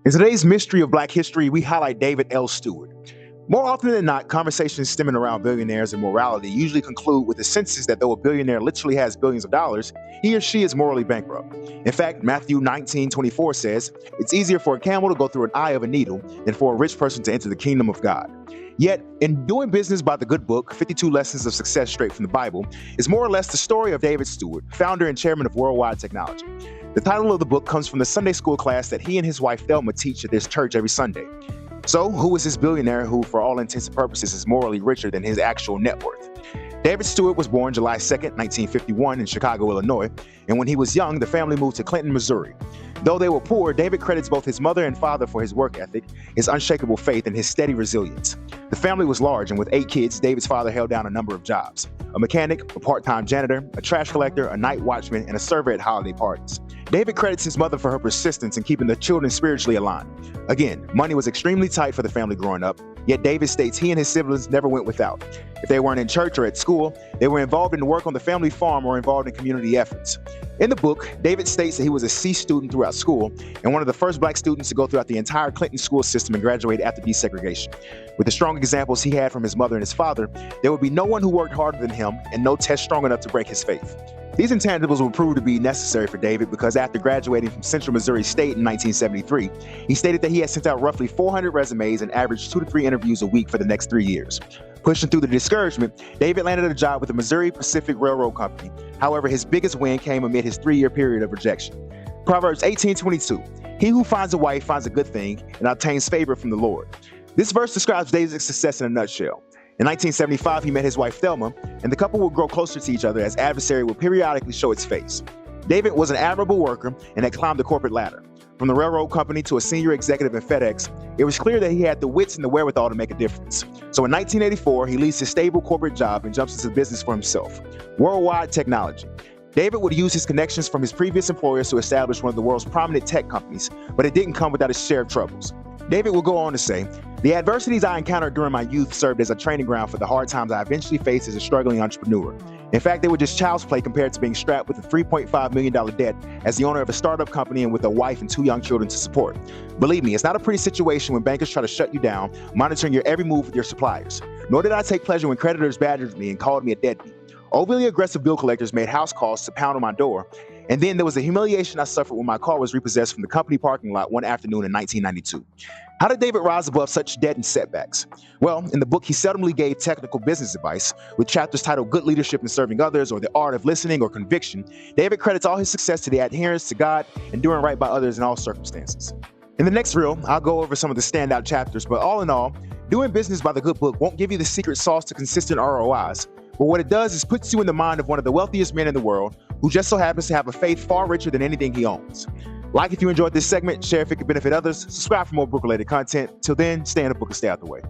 In today's Mystery of Black History, we highlight David L. Steward. More often than not, conversations stemming around billionaires and morality usually conclude with the sense that though a billionaire literally has billions of dollars, he or she is morally bankrupt. In fact, Matthew 19:24 says, "It's easier for a camel to go through an eye of a needle than for a rich person to enter the kingdom of God." Yet, in Doing Business by the Good Book, 52 Lessons of Success Straight from the Bible, is more or less the story of David Steward, founder and chairman of Worldwide Technology. The title of the book comes from the Sunday school class that he and his wife Thelma teach at this church every Sunday. So, who is this billionaire who, for all intents and purposes, is morally richer than his actual net worth? David Steward was born July 2nd, 1951 in Chicago, Illinois, and when he was young, the family moved to Clinton, Missouri. Though they were poor, David credits both his mother and father for his work ethic, his unshakable faith, and his steady resilience. The family was large, and with 8 kids, David's father held down a number of jobs: a mechanic, a part-time janitor, a trash collector, a night watchman, and a server at holiday parties. David credits his mother for her persistence in keeping the children spiritually aligned. Again, money was extremely tight for the family growing up, yet David states he and his siblings never went without. If they weren't in church or at school, they were involved in work on the family farm or involved in community efforts. In the book, David states that he was a C student throughout school and one of the first Black students to go throughout the entire Clinton school system and graduate after desegregation. With the strong examples he had from his mother and his father, there would be no one who worked harder than him and no test strong enough to break his faith. These intangibles would prove to be necessary for David because after graduating from Central Missouri State in 1973, he stated that he had sent out roughly 400 resumes and averaged 2 to 3 interviews a week for the next 3 years. Pushing through the discouragement, David landed a job with the Missouri Pacific Railroad Company. However, his biggest win came amid his 3-year period of rejection. Proverbs 18:22, "He who finds a wife finds a good thing and obtains favor from the Lord." This verse describes David's success in a nutshell. In 1975, he met his wife Thelma, and the couple would grow closer to each other as adversary would periodically show its face. David was an admirable worker and had climbed the corporate ladder. From the railroad company to a senior executive at FedEx, it was clear that he had the wits and the wherewithal to make a difference. So in 1984, he leaves his stable corporate job and jumps into business for himself, Worldwide Technology. David would use his connections from his previous employers to establish one of the world's prominent tech companies, but it didn't come without its share of troubles. David will go on to say, "The adversities I encountered during my youth served as a training ground for the hard times I eventually faced as a struggling entrepreneur. In fact, they were just child's play compared to being strapped with a $3.5 million debt as the owner of a startup company and with a wife and 2 young children to support. Believe me, it's not a pretty situation when bankers try to shut you down, monitoring your every move with your suppliers. Nor did I take pleasure when creditors badgered me and called me a deadbeat. Overly aggressive bill collectors made house calls to pound on my door. And then there was the humiliation I suffered when my car was repossessed from the company parking lot one afternoon in 1992. How did David rise above such debt and setbacks? Well, in the book, he seldomly gave technical business advice, with chapters titled Good Leadership in Serving Others or The Art of Listening or Conviction. David credits all his success to the adherence to God and doing right by others in all circumstances. In the next reel, I'll go over some of the standout chapters, but all in all, Doing Business by the Good Book won't give you the secret sauce to consistent ROIs, but what it does is puts you in the mind of one of the wealthiest men in the world who just so happens to have a faith far richer than anything he owns. Like if you enjoyed this segment, share if it could benefit others, subscribe for more book-related content. Till then, stay in the book and stay out the way.